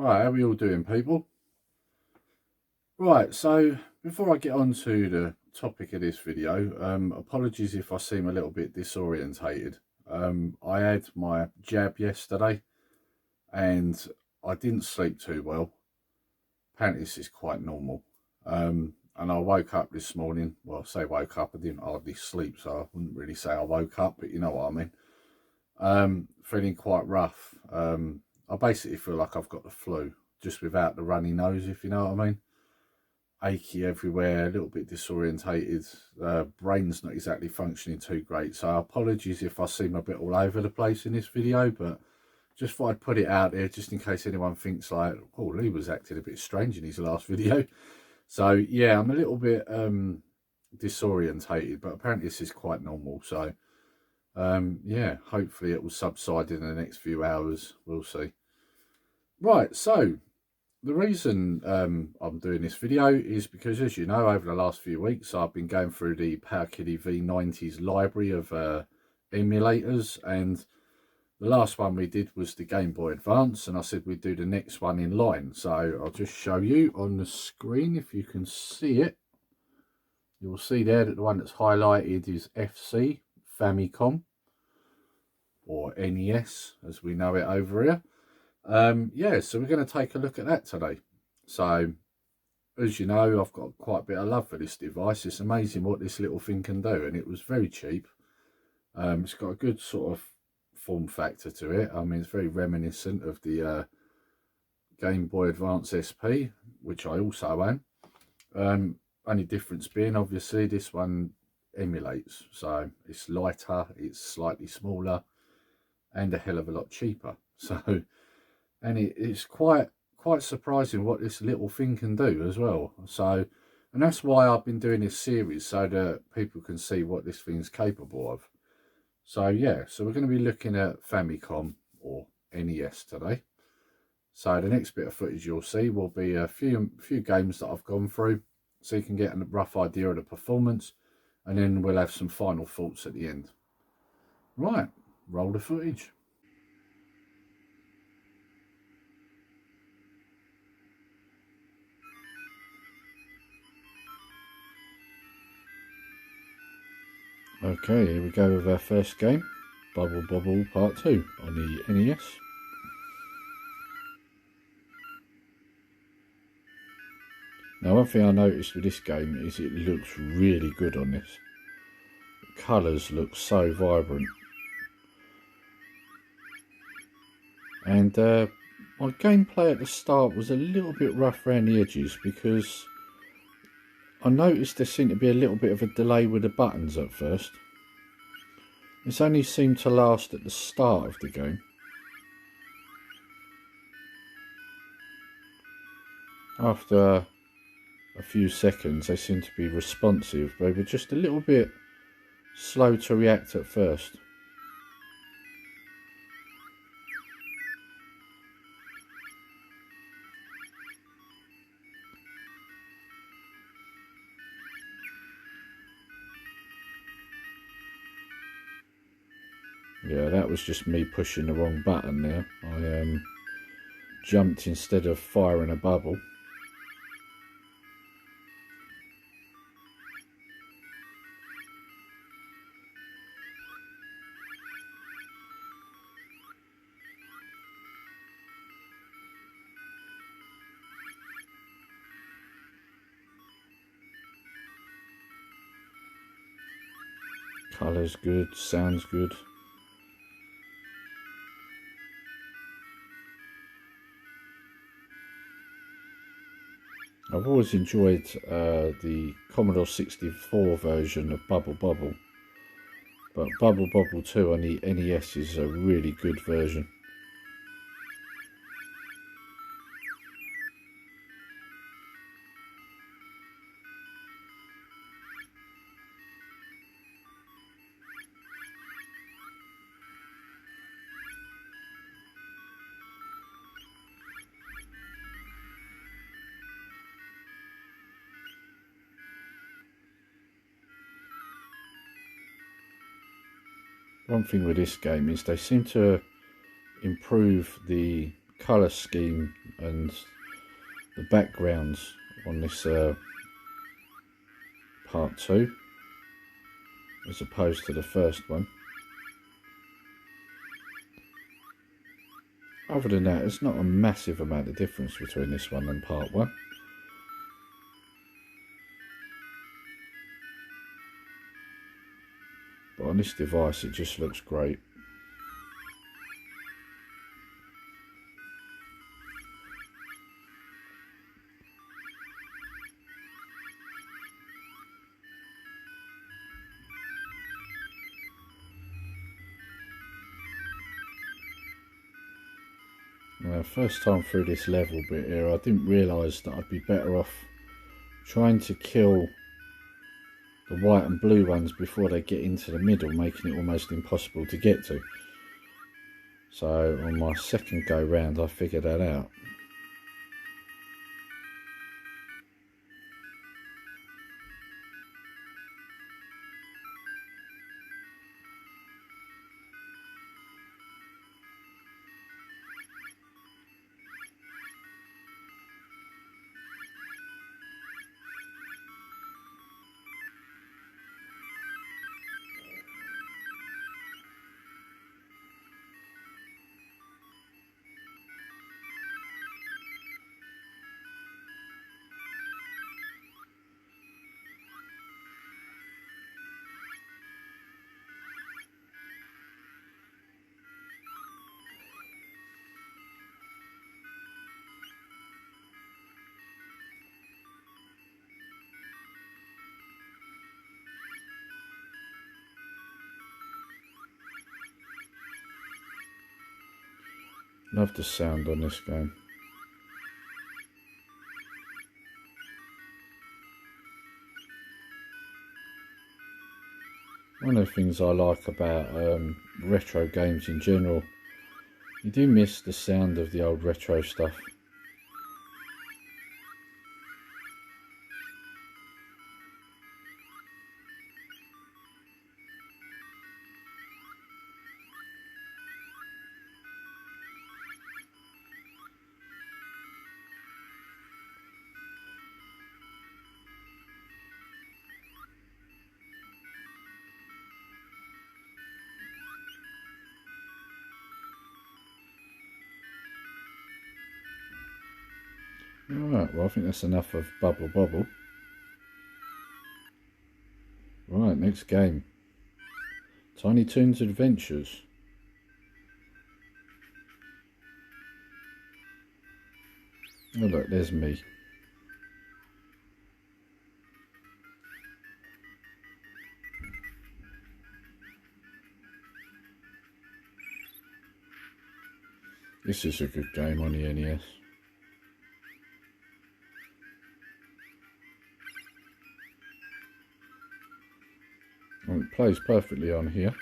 Right, how are we all doing, people? Right, so before I get on to the topic of this video, apologies if I seem a little bit disorientated. I had my jab yesterday and I didn't sleep too well. Apparently this is quite normal. And I woke up this morning, well I say woke up, I didn't hardly sleep, so I wouldn't really say I woke up, but you know what I mean. Feeling quite rough. I basically feel like I've got the flu, just without the runny nose, if you know what I mean. Achy everywhere, a little bit disorientated, brain's not exactly functioning too great, so apologies if I seem a bit all over the place in this video, but just thought I'd put it out there just in case anyone thinks like, oh, Lee was acting a bit strange in his last video. So yeah, I'm a little bit disorientated, but apparently this is quite normal, so yeah, hopefully it will subside in the next few hours, we'll see. Right, so the reason I'm doing this video is because, as you know, over the last few weeks I've been going through the Powkiddy V90's library of emulators, and the last one we did was the Game Boy Advance, and I said we'd do the next one in line. So I'll just show you on the screen if you can see it. You'll see there that the one that's highlighted is FC, Famicom, or NES as we know it over here. Yeah, so we're going to take a look at that today. So as you know, I've got quite a bit of love for this device. It's amazing what this little thing can do, and it was very cheap. It's got a good sort of form factor to it. I mean, it's very reminiscent of the Game Boy Advance SP, which I also own. Only difference being, obviously, this one emulates, so it's lighter, it's slightly smaller, and a hell of a lot cheaper. So, and it's quite surprising what this little thing can do as well. So, and that's why I've been doing this series, so that people can see what this thing's capable of. So yeah, so we're going to be looking at Famicom or NES today. So the next bit of footage you'll see will be a few games that I've gone through, so you can get a rough idea of the performance, and then we'll have some final thoughts at the end. Right, roll the footage. Okay, here we go with our first game, Bubble Bobble Part 2 on the NES. Now, one thing I noticed with this game is it looks really good on this. The colours look so vibrant. And my gameplay at the start was a little bit rough around the edges because I noticed there seemed to be a little bit of a delay with the buttons at first. This only seemed to last at the start of the game. After a few seconds they seemed to be responsive, but they were just a little bit slow to react at first. Yeah, that was just me pushing the wrong button there. I jumped instead of firing a bubble. Colour's good, sounds good. I've always enjoyed the Commodore 64 version of Bubble Bobble, but Bubble Bobble 2 on the NES is a really good version. One thing with this game is they seem to improve the colour scheme and the backgrounds on this part 2 as opposed to the first one. Other than that, there's not a massive amount of difference between this one and part 1. But on this device it just looks great. First time through this level bit here, I didn't realise that I'd be better off trying to kill the white and blue ones before they get into the middle, making it almost impossible to get to. So on my second go round I figured that out. Love the sound on this game. One of the things I like about retro games in general, you do miss the sound of the old retro stuff. Alright, well I think that's enough of Bubble Bobble. Right, next game. Tiny Toons Adventures. Oh look, there's me. This is a good game on the NES. And it plays perfectly on here.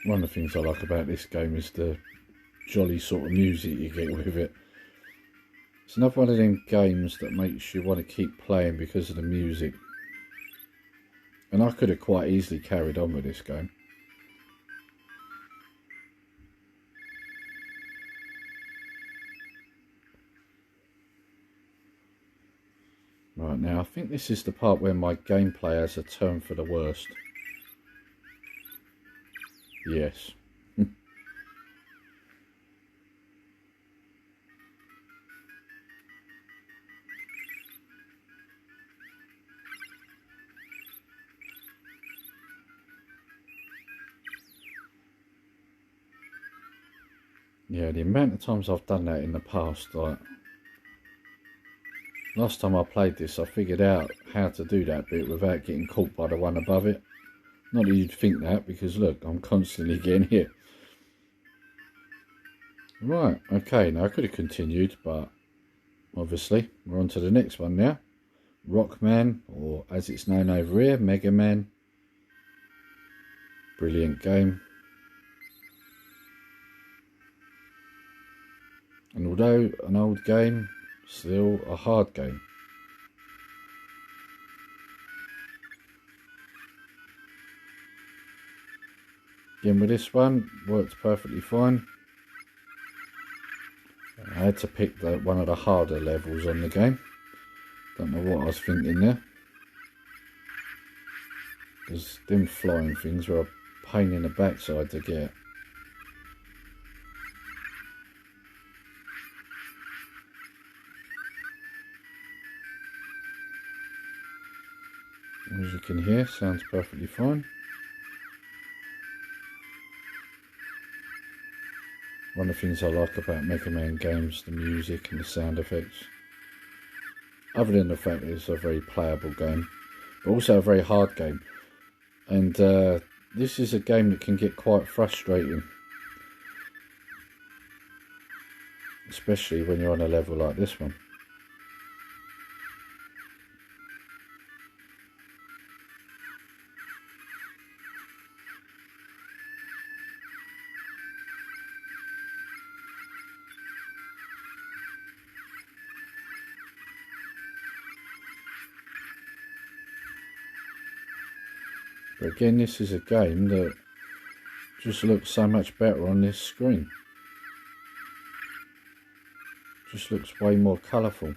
One of the things I like about this game is the jolly sort of music you get with it. It's another one of them games that makes you want to keep playing because of the music. And I could have quite easily carried on with this game. Right, now I think this is the part where my gameplay has a turn for the worst. Yes. Yeah, the amount of times I've done that in the past, like last time I played this I figured out how to do that bit without getting caught by the one above it. Not that you'd think that, because look, I'm constantly getting hit. Right, okay, now I could have continued, but obviously. We're on to the next one now. Rockman, or as it's known over here, Mega Man. Brilliant game. And although an old game, still a hard game. Again with this one, worked perfectly fine. I had to pick one of the harder levels on the game. Don't know what I was thinking there. Because them flying things were a pain in the backside to get. As you can hear, sounds perfectly fine. One of the things I like about Mega Man games, the music and the sound effects. Other than the fact that it's a very playable game, but also a very hard game. And this is a game that can get quite frustrating. Especially when you're on a level like this one. But again, this is a game that just looks so much better on this screen. Just looks way more colourful.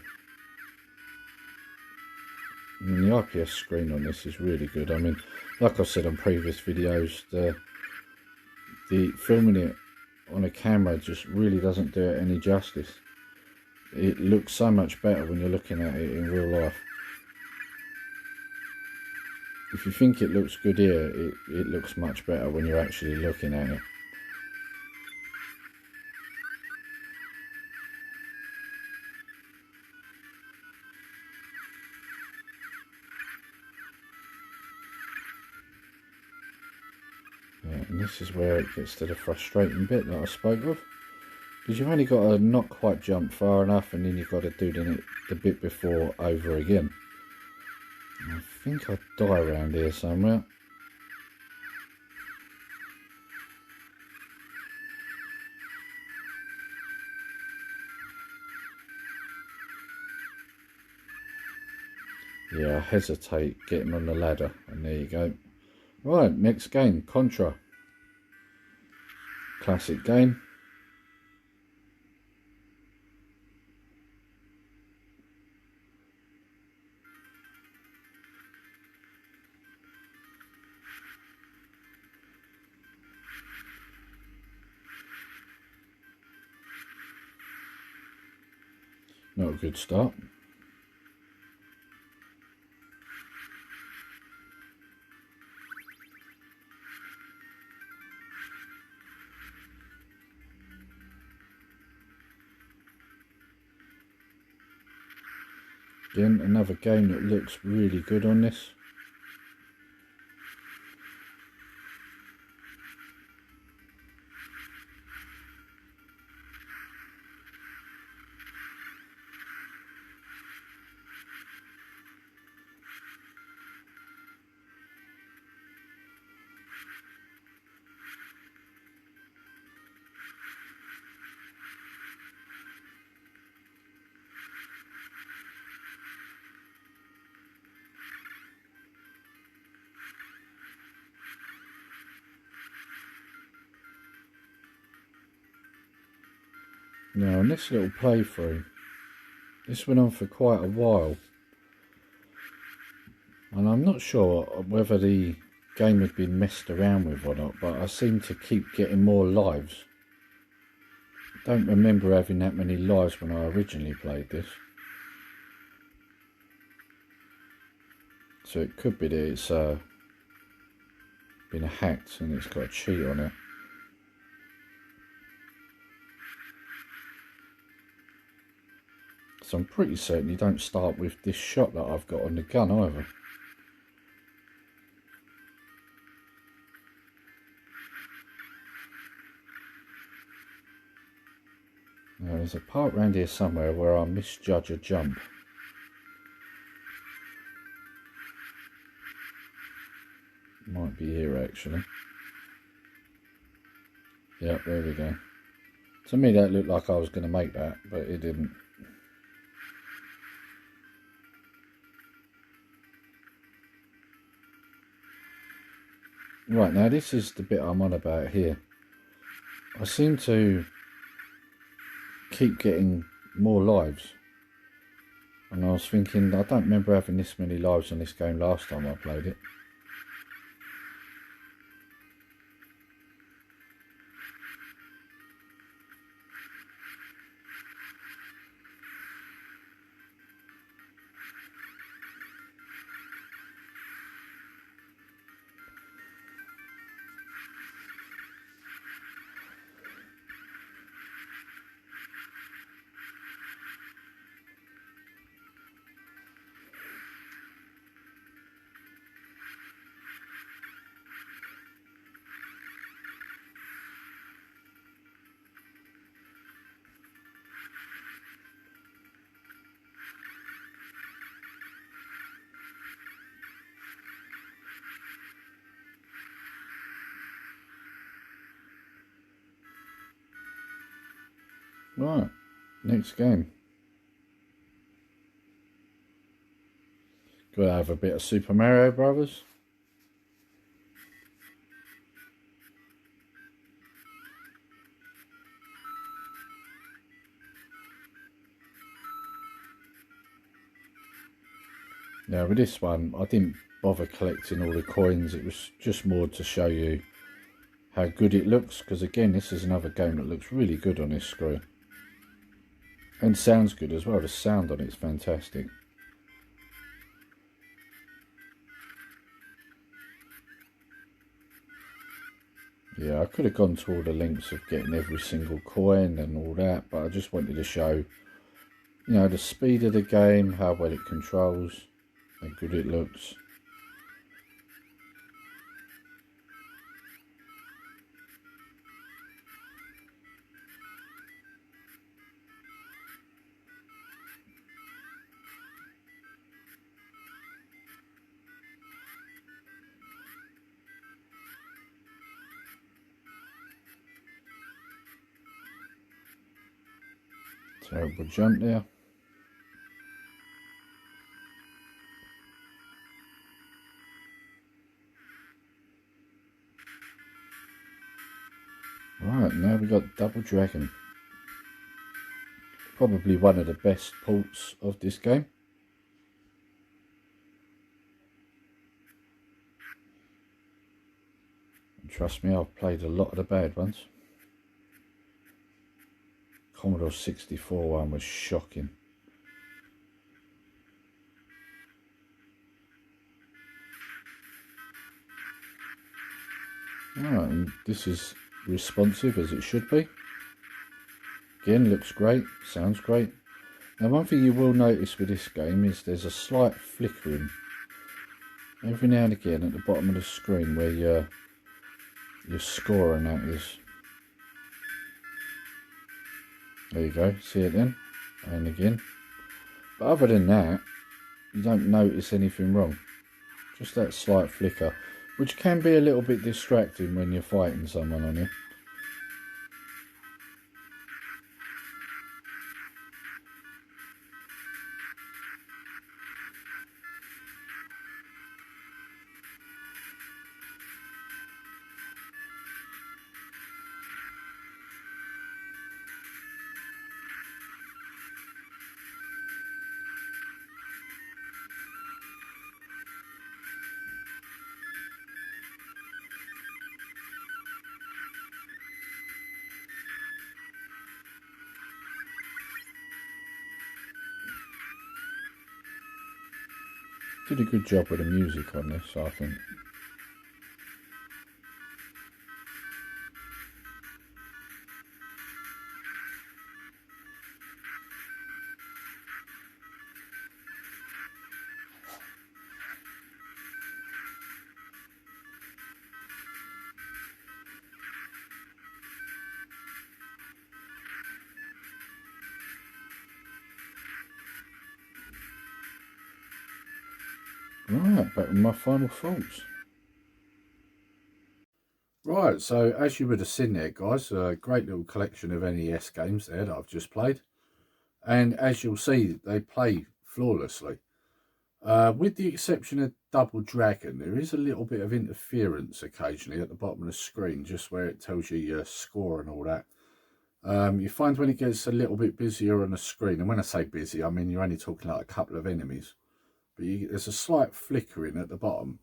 I mean, the IPS screen on this is really good. I mean, like I said on previous videos, the filming it on a camera just really doesn't do it any justice. It looks so much better when you're looking at it in real life. If you think it looks good here, it looks much better when you're actually looking at it. Yeah, and this is where it gets to the frustrating bit that I spoke of. Because you've only got to not quite jump far enough, and then you've got to do the bit before over again. I think I die around here somewhere. Yeah, I hesitate getting on the ladder, and there you go. Right, next game, Contra Classic game. Not a good start. Again, another game that looks really good on this. Now, on this little playthrough, this went on for quite a while, and I'm not sure whether the game had been messed around with or not, but I seem to keep getting more lives. I don't remember having that many lives when I originally played this. So it could be that it's been hacked and it's got a cheat on it. So I'm pretty certain you don't start with this shot that I've got on the gun either. Now, there's a part around here somewhere where I misjudge a jump. Might be here actually. Yep, there we go. To me that looked like I was going to make that, but it didn't. Right, now this is the bit I'm on about here. I seem to keep getting more lives. And I was thinking, I don't remember having this many lives on this game last time I played it. Right, next game. Gotta have a bit of Super Mario Brothers. Now with this one, I didn't bother collecting all the coins. It was just more to show you how good it looks, because again, this is another game that looks really good on this screen. And sounds good as well. The sound on it's fantastic. Yeah, I could have gone to all the lengths of getting every single coin and all that, but I just wanted to show, you know, the speed of the game, how well it controls, how good it looks. Terrible jump there. Right, now we've got Double Dragon. Probably one of the best ports of this game. And trust me, I've played a lot of the bad ones. Commodore 64 one was shocking. Alright, and this is responsive as it should be. Again, looks great, sounds great. Now one thing you will notice with this game is there's a slight flickering every now and again at the bottom of the screen where your score and that is. There you go, see it then, and again. But other than that, you don't notice anything wrong. Just that slight flicker, which can be a little bit distracting when you're fighting someone on here. Did a good job with the music on this, I think. Right, back with my final thoughts. Right, so as you would have seen there, guys, a great little collection of NES games there that I've just played. And as you'll see, they play flawlessly. With the exception of Double Dragon, there is a little bit of interference occasionally at the bottom of the screen, just where it tells you your score and all that. You find when it gets a little bit busier on the screen, and when I say busy, I mean you're only talking like a couple of enemies, but there's a slight flickering at the bottom.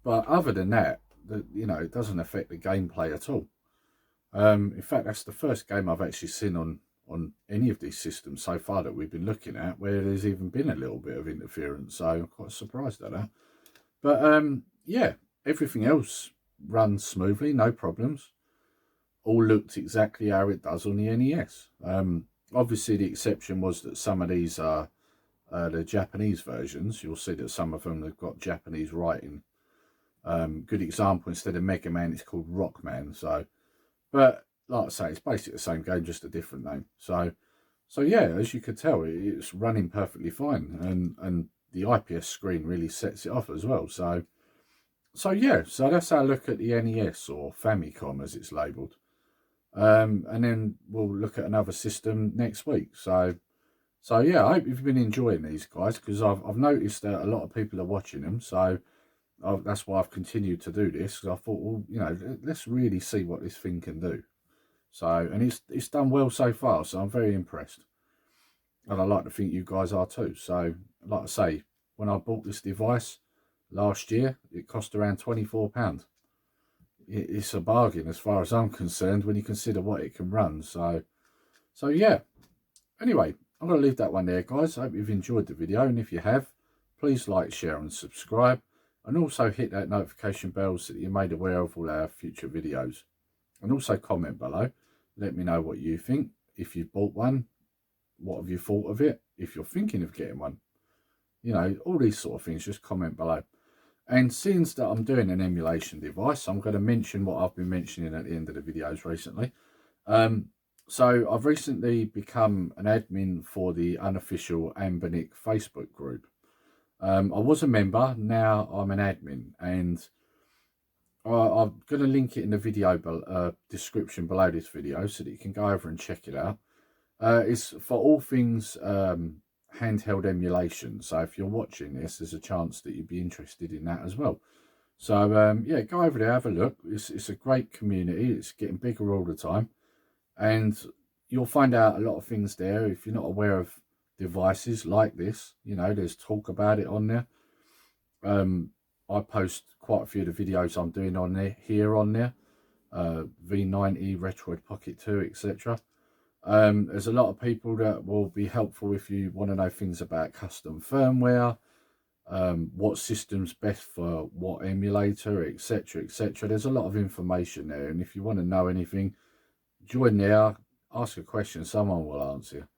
But other than that, it doesn't affect the gameplay at all. In fact, that's the first game I've actually seen on any of these systems so far that we've been looking at where there's even been a little bit of interference. So I'm quite surprised at that. But yeah, everything else runs smoothly, no problems. All looked exactly how it does on the NES. Obviously, the exception was that some of these are the Japanese versions. You'll see that some of them have got Japanese writing. Good example, instead of Mega Man, it's called Rockman. So, but like I say, it's basically the same game, just a different name. So yeah, as you could tell, it's running perfectly fine, and the IPS screen really sets it off as well. So yeah, so that's our look at the NES, or Famicom as it's labelled. And then we'll look at another system next week. So yeah, I hope you've been enjoying these, guys, because I've noticed that a lot of people are watching them. So that's why I've continued to do this, because I thought, well, let's really see what this thing can do. So, and it's done well so far, so I'm very impressed. And I like to think you guys are too. So, like I say, when I bought this device last year, it cost around £24. It's a bargain as far as I'm concerned when you consider what it can run. So yeah. Anyway, I'm going to leave that one there, guys. I hope you've enjoyed the video, and if you have, please like, share and subscribe, and also hit that notification bell so that you're made aware of all our future videos. And also comment below, let me know what you think. If you've bought one, what have you thought of it? If you're thinking of getting one, all these sort of things, just comment below. And since that I'm doing an emulation device, I'm going to mention what I've been mentioning at the end of the videos recently. So I've recently become an admin for the Unofficial Anbernic Facebook group. I was a member, now I'm an admin, and I'm going to link it in the video description below this video so that you can go over and check it out. It's for all things handheld emulation. So if you're watching this, there's a chance that you'd be interested in that as well. So yeah, go over there, have a look. It's a great community. It's getting bigger all the time. And you'll find out a lot of things there. If you're not aware of devices like this, there's talk about it on there. I post quite a few of the videos I'm doing on there, V90, Retroid Pocket 2, etc. There's a lot of people that will be helpful if you want to know things about custom firmware, what system's best for what emulator, etc, etc. There's a lot of information there, and if you want to know anything, join there, ask a question, someone will answer you.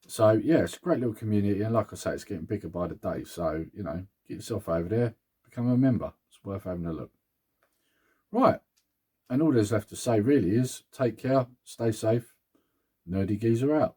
So yeah, it's a great little community, and like I say, it's getting bigger by the day. So get yourself over there, become a member. It's worth having a look. Right, and all there's left to say really is take care, stay safe. Nerdy Geezer out.